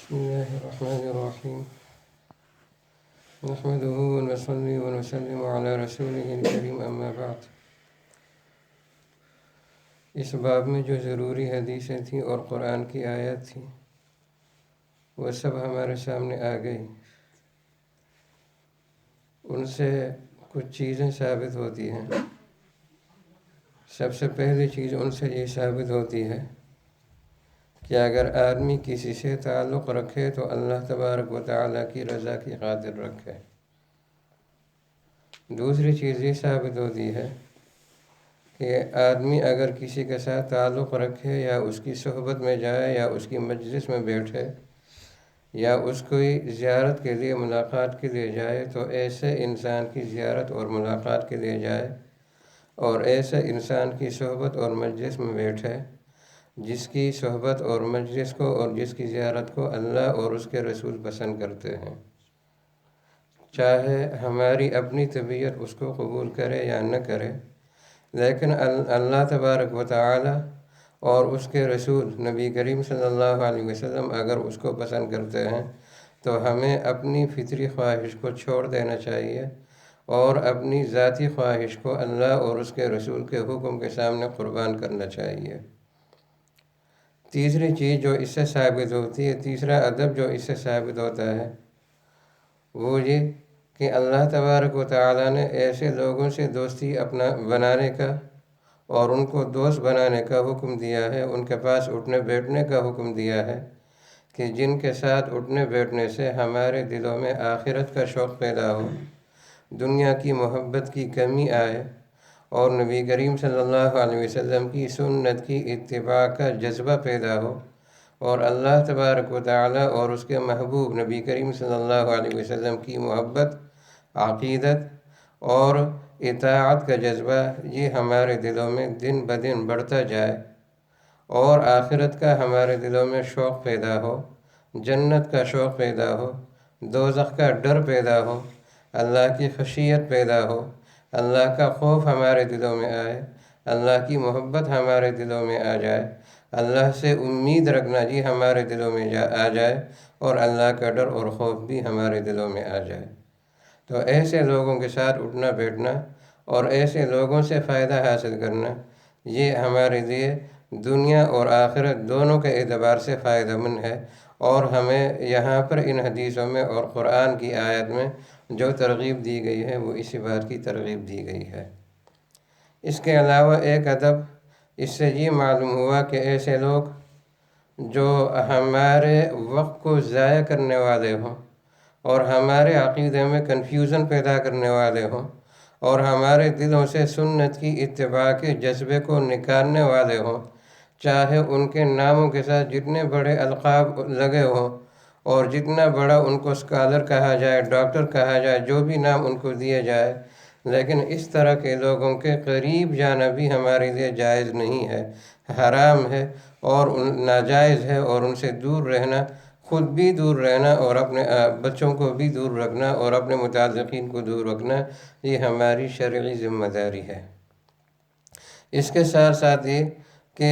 بسم الله الرحمن الرحيم نحمده ونصلي ونسلم على رسوله الكريم اما بعد۔ اس باب میں جو ضروری حدیثیں تھیں اور قرآن کی آیات تھیں وہ سب ہمارے سامنے آ گئی۔ ان سے کچھ چیزیں ثابت ہوتی ہیں۔ سب سے پہلی چیز ان سے یہ ثابت ہوتی ہے کہ اگر آدمی کسی سے تعلق رکھے تو اللہ تبارک و تعالیٰ کی رضا کی خاطر رکھے۔ دوسری چیز یہ ثابت ہوتی ہے کہ آدمی اگر کسی کے ساتھ تعلق رکھے یا اس کی صحبت میں جائے یا اس کی مجلس میں بیٹھے یا اس کی زیارت کے لیے ملاقات کے لیے جائے تو ایسے انسان کی زیارت اور ملاقات کے لیے جائے اور ایسے انسان کی صحبت اور مجلس میں بیٹھے جس کی صحبت اور مجلس کو اور جس کی زیارت کو اللہ اور اس کے رسول پسند کرتے ہیں، چاہے ہماری اپنی طبیعت اس کو قبول کرے یا نہ کرے، لیکن اللہ تبارک و تعالی اور اس کے رسول نبی کریم صلی اللہ علیہ وسلم اگر اس کو پسند کرتے ہیں تو ہمیں اپنی فطری خواہش کو چھوڑ دینا چاہیے اور اپنی ذاتی خواہش کو اللہ اور اس کے رسول کے حکم کے سامنے قربان کرنا چاہیے۔ تیسری چیز جو اس سے ثابت ہوتی ہے، تیسرا ادب جو اس سے ثابت ہوتا ہے وہ یہ کہ اللہ تبارک و تعالیٰ نے ایسے لوگوں سے دوستی اپنا بنانے کا اور ان کو دوست بنانے کا حکم دیا ہے، ان کے پاس اٹھنے بیٹھنے کا حکم دیا ہے کہ جن کے ساتھ اٹھنے بیٹھنے سے ہمارے دلوں میں آخرت کا شوق پیدا ہو، دنیا کی محبت کی کمی آئے اور نبی کریم صلی اللہ علیہ وسلم کی سنت کی اتباع کا جذبہ پیدا ہو اور اللہ تبارک و تعالیٰ اور اس کے محبوب نبی کریم صلی اللہ علیہ وسلم کی محبت، عقیدت اور اطاعت کا جذبہ یہ ہمارے دلوں میں دن بدن بڑھتا جائے اور آخرت کا ہمارے دلوں میں شوق پیدا ہو، جنت کا شوق پیدا ہو، دوزخ کا ڈر پیدا ہو، اللہ کی خشیت پیدا ہو، اللہ کا خوف ہمارے دلوں میں آئے، اللہ کی محبت ہمارے دلوں میں آ جائے، اللہ سے امید رکھنا جی ہمارے دلوں میں آ جائے اور اللہ کا ڈر اور خوف بھی ہمارے دلوں میں آ جائے۔ تو ایسے لوگوں کے ساتھ اٹھنا بیٹھنا اور ایسے لوگوں سے فائدہ حاصل کرنا یہ ہمارے لیے دنیا اور آخرت دونوں کے اعتبار سے فائدہ مند ہے، اور ہمیں یہاں پر ان حدیثوں میں اور قرآن کی آیت میں جو ترغیب دی گئی ہے وہ اسی بات کی ترغیب دی گئی ہے۔ اس کے علاوہ ایک ادب اس سے یہ معلوم ہوا کہ ایسے لوگ جو ہمارے وقت کو ضائع کرنے والے ہوں اور ہمارے عقیدے میں کنفیوژن پیدا کرنے والے ہوں اور ہمارے دلوں سے سنت کی اتباع کے جذبے کو نکالنے والے ہوں، چاہے ان کے ناموں کے ساتھ جتنے بڑے القاب لگے ہوں اور جتنا بڑا ان کو اسکالر کہا جائے، ڈاکٹر کہا جائے، جو بھی نام ان کو دیے جائے، لیکن اس طرح کے لوگوں کے قریب جانا بھی ہمارے لیے جائز نہیں ہے، حرام ہے اور ناجائز ہے، اور ان سے دور رہنا، خود بھی دور رہنا اور اپنے بچوں کو بھی دور رکھنا اور اپنے متعلقین کو دور رکھنا یہ ہماری شرعی ذمہ داری ہے۔ اس کے ساتھ ساتھ یہ کہ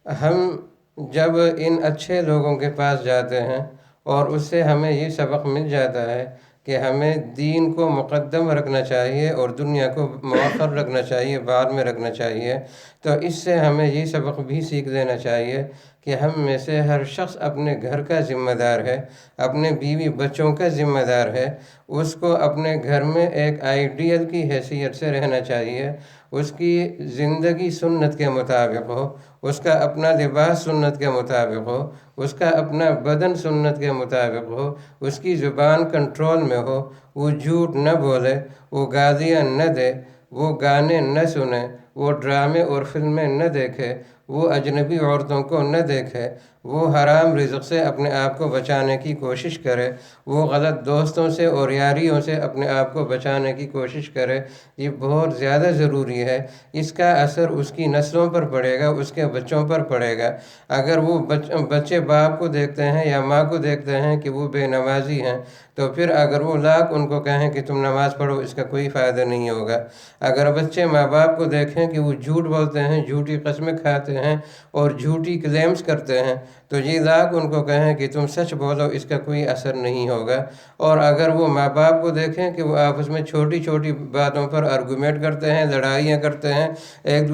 ہم جب ان اچھے لوگوں کے پاس جاتے ہیں اور اس سے ہمیں یہ سبق مل جاتا ہے کہ ہمیں دین کو مقدم رکھنا چاہیے اور دنیا کو مؤخر رکھنا چاہیے، بعد میں رکھنا چاہیے، تو اس سے ہمیں یہ سبق بھی سیکھ لینا چاہیے کہ ہم میں سے ہر شخص اپنے گھر کا ذمہ دار ہے، اپنے بیوی بچوں کا ذمہ دار ہے، اس کو اپنے گھر میں ایک آئیڈیل کی حیثیت سے رہنا چاہیے، اس کی زندگی سنت کے مطابق ہو، اس کا اپنا لباس سنت کے مطابق ہو، اس کا اپنا بدن سنت کے مطابق ہو، اس کی زبان کنٹرول میں ہو، وہ جھوٹ نہ بولے، وہ گالیاں نہ دے، وہ گانے نہ سنے، وہ ڈرامے اور فلمیں نہ دیکھے، وہ اجنبی عورتوں کو نہ دیکھے، وہ حرام رزق سے اپنے آپ کو بچانے کی کوشش کرے، وہ غلط دوستوں سے اور یاریوں سے اپنے آپ کو بچانے کی کوشش کرے۔ یہ بہت زیادہ ضروری ہے، اس کا اثر اس کی نسلوں پر پڑے گا، اس کے بچوں پر پڑے گا۔ اگر وہ بچے باپ کو دیکھتے ہیں یا ماں کو دیکھتے ہیں کہ وہ بے نمازی ہیں تو پھر اگر وہ لاکھ ان کو کہیں کہ تم نماز پڑھو اس کا کوئی فائدہ نہیں ہوگا۔ اگر بچے ماں باپ کو دیکھیں دیکھیں کہ وہ جھوٹ بولتے ہیں، جھوٹی قسمیں کھاتے ہیں اور جھوٹی کلیمز کرتے ہیں، تو یہ لاکھ ان کو کہیں کہ تم سچ بولو، اس کا کوئی اثر نہیں ہوگا۔ اور اگر وہ ماں باپ کو دیکھیں کہ وہ آپس میں چھوٹی چھوٹی باتوں پر آرگومنٹ کرتے ہیں، لڑائیاں کرتے ہیں، ایک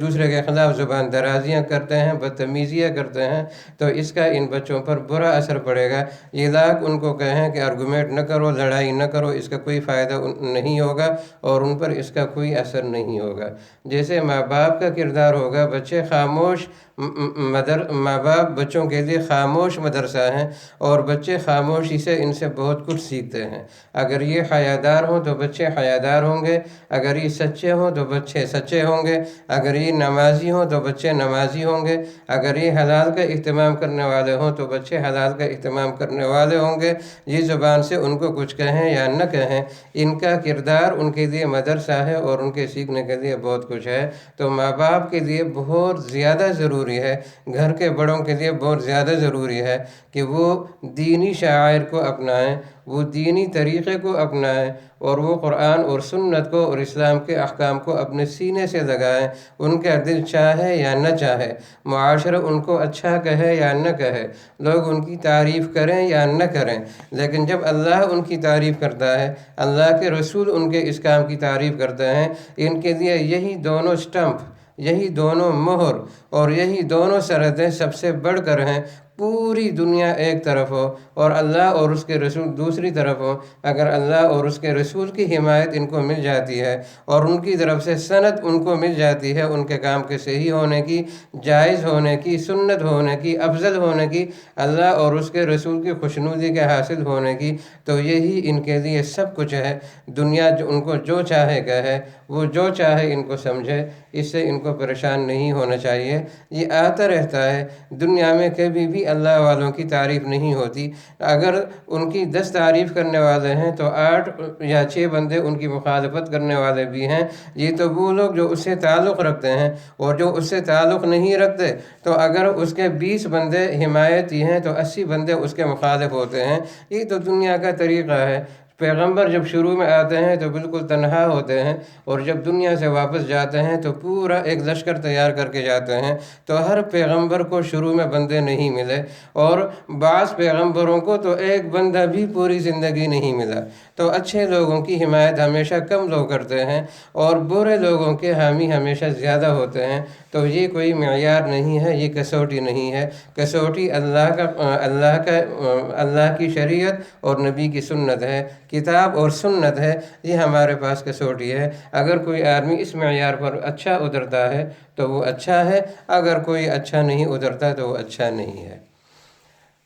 دوسرے کے خلاف زبان درازیاں کرتے ہیں، بدتمیزیاں کرتے ہیں، تو اس کا ان بچوں پر برا اثر پڑے گا۔ یہ لاکھ ان کو کہیں کہ آرگومنٹ نہ کرو، لڑائی نہ کرو، اس کا کوئی فائدہ نہیں ہوگا اور ان پر اس کا کوئی اثر نہیں ہوگا۔ جیسے ماں باپ کا کردار ہوگا، بچے خاموش ماں باپ بچوں کے لیے خاموش مدرسہ ہیں، اور بچے خاموشی سے ان سے بہت کچھ سیکھتے ہیں۔ اگر یہ حیادار ہوں تو بچے حیادار ہوں گے، اگر یہ سچے ہوں تو بچے سچے ہوں گے، اگر یہ نمازی ہوں تو بچے نمازی ہوں گے، اگر یہ حلال کا اہتمام کرنے والے ہوں تو بچے حلال کا اہتمام کرنے والے ہوں گے۔ یہ زبان سے ان کو کچھ کہیں یا نہ کہیں، ان کا کردار ان کے لیے مدرسہ ہے اور ان کے سیکھنے کے لیے بہت کچھ ہے۔ تو ماں باپ کے لیے بہت زیادہ ضروری ہے، گھر کے بڑوں کے لیے بہت زیادہ ضروری ہے کہ وہ دینی شعائر کو اپنائیں، وہ دینی طریقے کو اپنائیں، اور وہ قرآن اور سنت کو اور اسلام کے احکام کو اپنے سینے سے لگائیں، ان کا دل چاہے یا نہ چاہے، معاشرہ ان کو اچھا کہے یا نہ کہے، لوگ ان کی تعریف کریں یا نہ کریں، لیکن جب اللہ ان کی تعریف کرتا ہے، اللہ کے رسول ان کے اس کام کی تعریف کرتے ہیں، ان کے لیے یہی دونوں سٹمپ، یہی دونوں مہر اور یہی دونوں سرحدیں سب سے بڑھ کر ہیں۔ پوری دنیا ایک طرف ہو اور اللہ اور اس کے رسول دوسری طرف ہو، اگر اللہ اور اس کے رسول کی حمایت ان کو مل جاتی ہے اور ان کی طرف سے سند ان کو مل جاتی ہے ان کے کام کے صحیح ہونے کی، جائز ہونے کی، سنت ہونے کی، افضل ہونے کی، اللہ اور اس کے رسول کی خوشنودی کے حاصل ہونے کی، تو یہی ان کے لیے سب کچھ ہے۔ دنیا ان کو جو چاہے کہے، وہ جو چاہے ان کو سمجھے، اس سے ان کو پریشان نہیں ہونا چاہیے۔ یہ آتا رہتا ہے، دنیا میں کبھی بھی اللہ والوں کی تعریف نہیں ہوتی۔ اگر ان کی 10 تعریف کرنے والے ہیں تو 8 یا 6 بندے ان کی مخالفت کرنے والے بھی ہیں۔ یہ تو وہ لوگ جو اس سے تعلق رکھتے ہیں، اور جو اس سے تعلق نہیں رکھتے تو اگر اس کے 20 بندے حمایتی ہیں تو 80 بندے اس کے مخالف ہوتے ہیں۔ یہ تو دنیا کا طریقہ ہے۔ پیغمبر جب شروع میں آتے ہیں تو بالکل تنہا ہوتے ہیں، اور جب دنیا سے واپس جاتے ہیں تو پورا ایک لشکر تیار کر کے جاتے ہیں۔ تو ہر پیغمبر کو شروع میں بندے نہیں ملے، اور بعض پیغمبروں کو تو ایک بندہ بھی پوری زندگی نہیں ملا۔ تو اچھے لوگوں کی حمایت ہمیشہ کم لوگ کرتے ہیں اور برے لوگوں کے حامی ہمیشہ زیادہ ہوتے ہیں۔ تو یہ کوئی معیار نہیں ہے، یہ کسوٹی نہیں ہے۔ کسوٹی اللہ کی شریعت اور نبی کی سنت ہے، کتاب اور سنت ہے، یہ ہمارے پاس کسوٹی ہے۔ اگر کوئی آدمی اس معیار پر اچھا اترتا ہے تو وہ اچھا ہے، اگر کوئی اچھا نہیں اترتا تو وہ اچھا نہیں ہے۔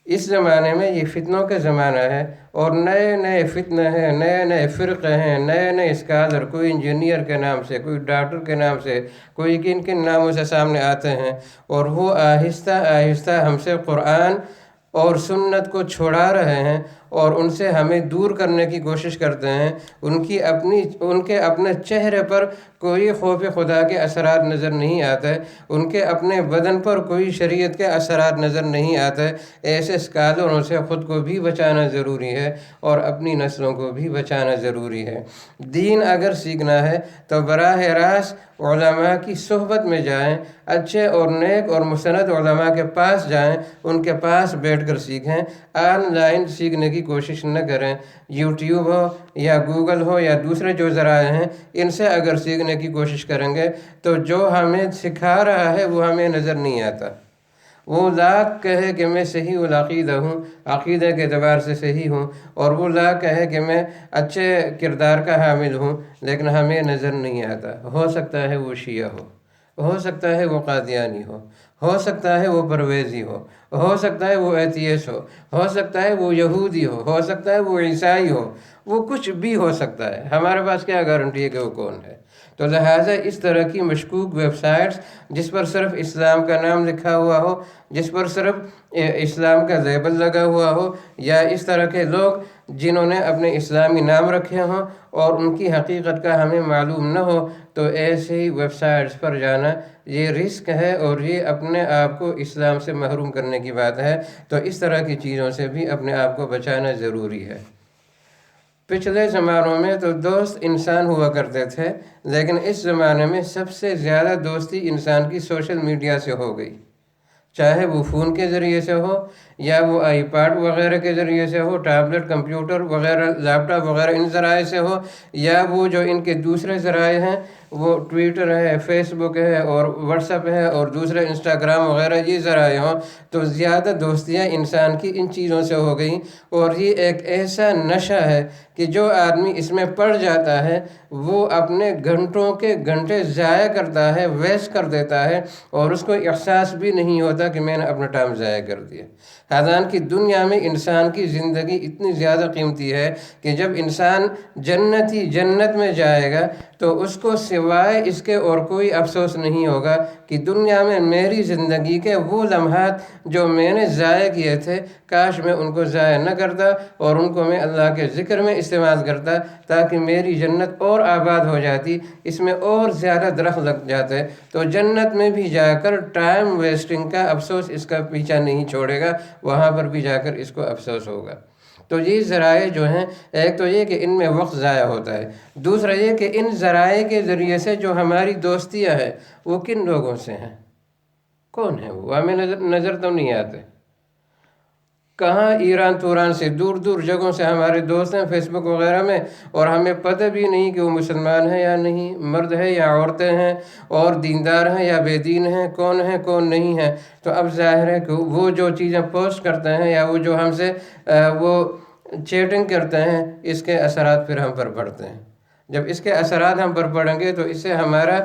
اس زمانے میں یہ فتنوں کا زمانہ ہے، اور نئے نئے فتنے ہیں، نئے نئے فرقے ہیں، نئے نئے اسکالر، کوئی انجینئر کے نام سے، کوئی ڈاکٹر کے نام سے، کوئی کن کن ناموں سے سامنے آتے ہیں، اور وہ آہستہ آہستہ ہم سے قرآن اور سنت کو چھوڑا رہے ہیں اور ان سے ہمیں دور کرنے کی کوشش کرتے ہیں۔ ان کے اپنے چہرے پر کوئی خوف خدا کے اثرات نظر نہیں آتے، ان کے اپنے بدن پر کوئی شریعت کے اثرات نظر نہیں آتے۔ ایسے اسکالروں سے خود کو بھی بچانا ضروری ہے اور اپنی نسلوں کو بھی بچانا ضروری ہے۔ دین اگر سیکھنا ہے تو براہ راست علماء کی صحبت میں جائیں، اچھے اور نیک اور مستند علماء کے پاس جائیں، ان کے پاس بیٹھ کر سیکھیں۔ آن لائن سیکھنے کی کوشش نہ کریں۔ یوٹیوب ہو یا گوگل ہو یا دوسرے جو ذرائع ہیں، ان سے اگر سیکھنے کی کوشش کریں گے تو جو ہمیں سکھا رہا ہے وہ ہمیں نظر نہیں آتا۔ وہ لاکھ کہے کہ میں صحیح العقیدہ ہوں، عقیدے کے اعتبار سے صحیح ہوں، اور وہ لاکھ کہے کہ میں اچھے کردار کا حامل ہوں، لیکن ہمیں نظر نہیں آتا۔ ہو سکتا ہے وہ شیعہ ہو سکتا ہے وہ قادیانی ہو سکتا ہے وہ پرویزی ہو سکتا ہے وہ ایتھیسٹ ہو سکتا ہے وہ یہودی ہو سکتا ہے وہ عیسائی وہ کچھ بھی ہو سکتا ہے۔ ہمارے پاس کیا گارنٹی ہے کہ وہ کون ہے؟ تو لہٰذا اس طرح کی مشکوک ویب سائٹس جس پر صرف اسلام کا نام لکھا ہوا ہو، جس پر صرف اسلام کا لیبل لگا ہوا ہو، یا اس طرح کے لوگ جنہوں نے اپنے اسلامی نام رکھے ہوں اور ان کی حقیقت کا ہمیں معلوم نہ ہو، تو ایسے ہی ویب سائٹس پر جانا یہ رسک ہے اور یہ اپنے آپ کو اسلام سے محروم کرنے کی بات ہے۔ تو اس طرح کی چیزوں سے بھی اپنے آپ کو بچانا ضروری ہے۔ پچھلے زمانوں میں تو دوست انسان ہوا کرتے تھے، لیکن اس زمانے میں سب سے زیادہ دوستی انسان کی سوشل میڈیا سے ہو گئی، چاہے وہ فون کے ذریعے سے ہو یا وہ آئی پیڈ وغیرہ کے ذریعے سے ہو، ٹیبلٹ، کمپیوٹر وغیرہ، لیپ ٹاپ وغیرہ ان ذرائع سے ہو، یا وہ جو ان کے دوسرے ذرائع ہیں وہ ٹویٹر ہے، فیس بک ہے اور واٹس ایپ ہے اور دوسرے انسٹاگرام وغیرہ یہ ذرائع ہوں، تو زیادہ دوستیاں انسان کی ان چیزوں سے ہو گئیں۔ اور یہ ایک ایسا نشہ ہے کہ جو آدمی اس میں پڑ جاتا ہے وہ اپنے گھنٹوں کے گھنٹے ضائع کرتا ہے، ویسٹ کر دیتا ہے، اور اس کو احساس بھی نہیں ہوتا کہ میں نے اپنا ٹائم ضائع کر دیا۔ حالانکہ دنیا میں انسان کی زندگی اتنی زیادہ قیمتی ہے کہ جب انسان جنت میں جائے گا تو اس کو سوائے اس کے اور کوئی افسوس نہیں ہوگا کہ دنیا میں میری زندگی کے وہ لمحات جو میں نے ضائع کیے تھے کاش میں ان کو ضائع نہ کرتا اور ان کو میں اللہ کے ذکر میں استعمال کرتا، تاکہ میری جنت اور آباد ہو جاتی، اس میں اور زیادہ درخت لگ جاتے، تو جنت میں بھی جا کر ٹائم ویسٹنگ کا افسوس اس کا پیچھا نہیں چھوڑے گا، وہاں پر بھی جا کر اس کو افسوس ہوگا۔ تو یہ ذرائع جو ہیں، ایک تو یہ کہ ان میں وقت ضائع ہوتا ہے، دوسرا یہ کہ ان ذرائع کے ذریعے سے جو ہماری دوستیاں ہیں وہ کن لوگوں سے ہیں، کون ہیں وہ ہمیں نظر تو نہیں آتے۔ کہاں ایران توران سے دور دور جگہوں سے ہمارے دوست ہیں فیس بک وغیرہ میں، اور ہمیں پتہ بھی نہیں کہ وہ مسلمان ہیں یا نہیں، مرد ہے یا عورتیں ہیں، اور دیندار ہیں یا بے دین ہیں، کون نہیں ہیں۔ تو اب ظاہر ہے کہ وہ جو چیزیں پوسٹ کرتے ہیں یا وہ جو ہم سے وہ چیٹنگ کرتے ہیں، اس کے اثرات پھر ہم پر پڑتے ہیں۔ جب اس کے اثرات ہم پر پڑیں گے تو اس سے ہمارا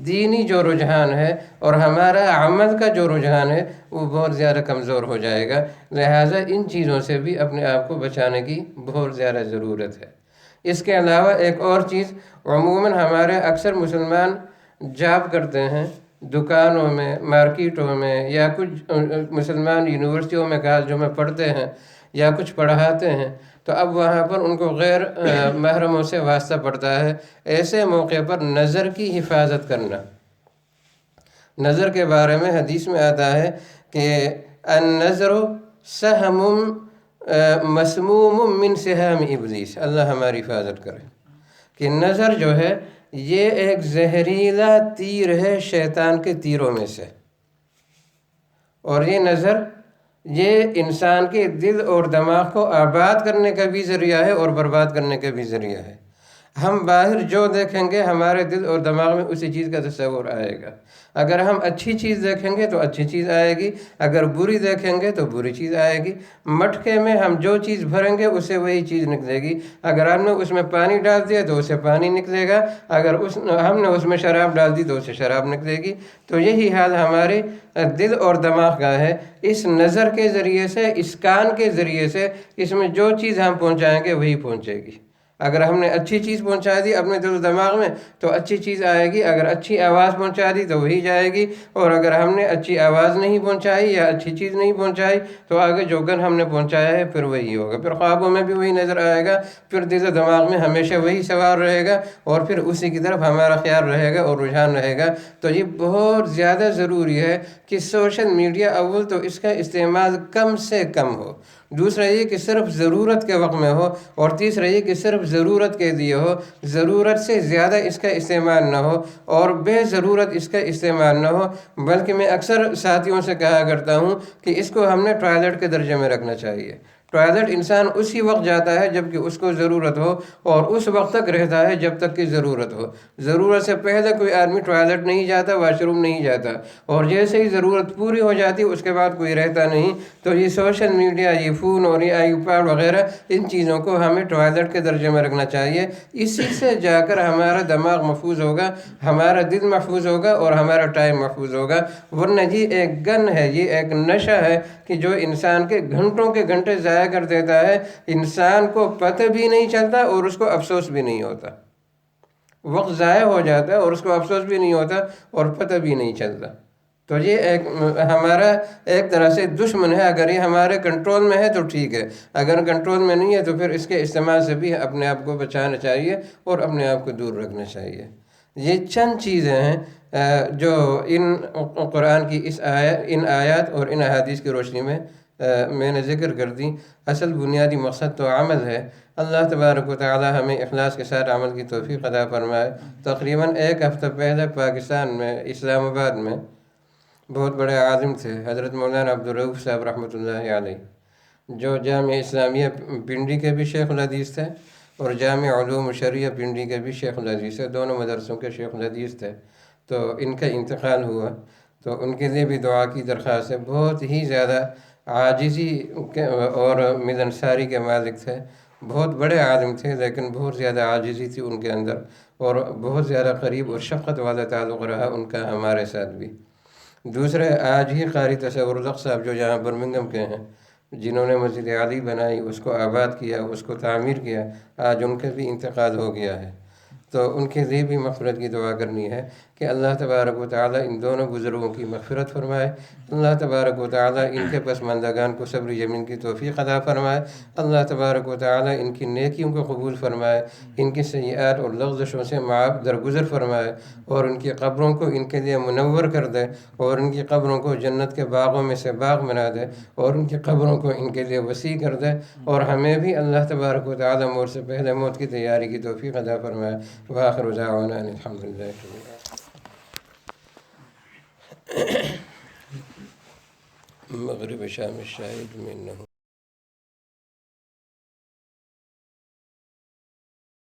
دینی جو رجحان ہے اور ہمارا عمل کا جو رجحان ہے وہ بہت زیادہ کمزور ہو جائے گا، لہٰذا ان چیزوں سے بھی اپنے آپ کو بچانے کی بہت زیادہ ضرورت ہے۔ اس کے علاوہ ایک اور چیز، عموماً ہمارے اکثر مسلمان جاب کرتے ہیں دکانوں میں، مارکیٹوں میں، یا کچھ مسلمان یونیورسٹیوں میں، کالجوں میں پڑھتے ہیں یا کچھ پڑھاتے ہیں، تو اب وہاں پر ان کو غیر محرموں سے واسطہ پڑتا ہے۔ ایسے موقع پر نظر کی حفاظت کرنا، نظر کے بارے میں حدیث میں آتا ہے کہ النظر سہم مسموم من سہام ابلیس، اللہ ہماری حفاظت کرے، کہ نظر جو ہے یہ ایک زہریلا تیر ہے شیطان کے تیروں میں سے، اور یہ نظر یہ انسان کے دل اور دماغ کو آباد کرنے کا بھی ذریعہ ہے اور برباد کرنے کا بھی ذریعہ ہے۔ ہم باہر جو دیکھیں گے ہمارے دل اور دماغ میں اسی چیز کا تصور آئے گا۔ اگر ہم اچھی چیز دیکھیں گے تو اچھی چیز آئے گی، اگر بری دیکھیں گے تو بری چیز آئے گی۔ مٹکے میں ہم جو چیز بھریں گے اسے وہی چیز نکلے گی، اگر ہم نے اس میں پانی ڈال دیا تو اسے پانی نکلے گا، اگر ہم نے اس میں شراب ڈال دی تو اسے شراب نکلے گی۔ تو یہی حال ہمارے دل اور دماغ کا ہے، اس نظر کے ذریعے سے، اس کان کے ذریعے سے، اس میں جو چیز ہم پہنچائیں گے وہی پہنچے گی۔ اگر ہم نے اچھی چیز پہنچا دی اپنے دل و دماغ میں تو اچھی چیز آئے گی، اگر اچھی آواز پہنچا دی تو وہی جائے گی، اور اگر ہم نے اچھی آواز نہیں پہنچائی یا اچھی چیز نہیں پہنچائی تو آگے جو گن ہم نے پہنچایا ہے پھر وہی ہوگا، پھر خوابوں میں بھی وہی نظر آئے گا، پھر دل و دماغ میں ہمیشہ وہی سوار رہے گا، اور پھر اسی کی طرف ہمارا خیال رہے گا اور رجحان رہے گا۔ تو یہ بہت زیادہ ضروری ہے کہ سوشل میڈیا اول تو اس کا استعمال کم سے کم ہو، دوسرا یہ کہ صرف ضرورت کے وقت میں ہو، اور تیسرا یہ کہ صرف ضرورت کے لیے ہو، ضرورت سے زیادہ اس کا استعمال نہ ہو اور بے ضرورت اس کا استعمال نہ ہو۔ بلکہ میں اکثر ساتھیوں سے کہا کرتا ہوں کہ اس کو ہم نے ٹوائلٹ کے درجے میں رکھنا چاہیے۔ ٹوائلٹ انسان اسی وقت جاتا ہے جب کہ اس کو ضرورت ہو، اور اس وقت تک رہتا ہے جب تک کہ ضرورت ہو۔ ضرورت سے پہلے کوئی آدمی ٹوائلٹ نہیں جاتا، واش روم نہیں جاتا، اور جیسے ہی ضرورت پوری ہو جاتی اس کے بعد کوئی رہتا نہیں۔ تو یہ سوشل میڈیا، یہ فون اور یہ آئی پیڈ وغیرہ، ان چیزوں کو ہمیں ٹوائلٹ کے درجے میں رکھنا چاہیے۔ اسی سے جا کر ہمارا دماغ محفوظ ہوگا، ہمارا دل محفوظ ہوگا اور ہمارا ٹائم محفوظ ہوگا۔ ورنہ یہ ایک گن ہے، یہ ایک نشہ ہے کہ جو انسان کے گھنٹوں کے گھنٹے ضائع کر دیتا ہے، انسان کو پتہ بھی نہیں چلتا اور اس کو افسوس بھی نہیں ہوتا۔ وقت ضائع ہو جاتا ہے اور اس کو افسوس بھی نہیں ہوتا اور پتہ بھی نہیں چلتا۔ تو یہ ہمارا ایک طرح سے دشمن ہے۔ اگر یہ ہمارے کنٹرول میں ہے تو ٹھیک ہے، اگر کنٹرول میں نہیں ہے تو پھر اس کے استعمال سے بھی اپنے آپ کو بچانا چاہیے اور اپنے آپ کو دور رکھنا چاہیے۔ یہ چند چیزیں ہیں جو ان قرآن کی ان آیات اور ان احادیث کی روشنی میں میں نے ذکر کر دی، اصل بنیادی مقصد تو عمل ہے۔ اللہ تبارک و تعالی ہمیں اخلاص کے ساتھ عمل کی توفیق عطا فرمائے۔ تقریباً 1 ہفتہ پہلے پاکستان میں اسلام آباد میں بہت بڑے عالم تھے، حضرت مولانا عبدالرؤف صاحب رحمۃ اللہ علیہ، جو جامعہ اسلامیہ پنڈی کے بھی شیخ الحدیث تھے اور جامعہ علوم شریعہ پنڈی کے بھی شیخ الحدیث تھے، دونوں مدرسوں کے شیخ الحدیث تھے۔ تو ان کا انتقال ہوا، تو ان کے لیے بھی دعا کی درخواست ہے۔ بہت ہی زیادہ عاجزی اور ملنساری کے مالک تھے، بہت بڑے عالم تھے، لیکن بہت زیادہ عاجزی تھی ان کے اندر، اور بہت زیادہ قریب اور شفقت والا تعلق رہا ان کا ہمارے ساتھ بھی۔ دوسرے، آج ہی قاری تصور الحق صاحب جو یہاں برمنگھم کے ہیں، جنہوں نے مسجد علی بنائی، اس کو آباد کیا، اس کو تعمیر کیا، آج ان کا بھی انتقال ہو گیا ہے۔ تو ان کے لیے بھی مغفرت کی دعا کرنی ہے کہ اللہ تبارک و تعالی ان دونوں بزرگوں کی مغفرت فرمائے، اللہ تبارک و تعالی ان کے پسماندگان کو صبر جمیل کی توفیق عطا فرمائے، اللہ تبارک و تعالی ان کی نیکیوں کو قبول فرمائے، ان کی سیئات اور لغزشوں سے معاف درگزر فرمائے، اور ان کی قبروں کو ان کے لیے منور کر دے، اور ان کی قبروں کو جنت کے باغوں میں سے باغ بنا دے، اور ان کی قبروں کو ان کے لیے وسیع کر دے، اور ہمیں بھی اللہ تبارک و تعالی موت سے پہلے موت کی تیاری کی توفیق عطا فرمائے۔ وآخر دعوانا ان الحمد للہ رب العالمین۔ مغرب شام الشاہد میں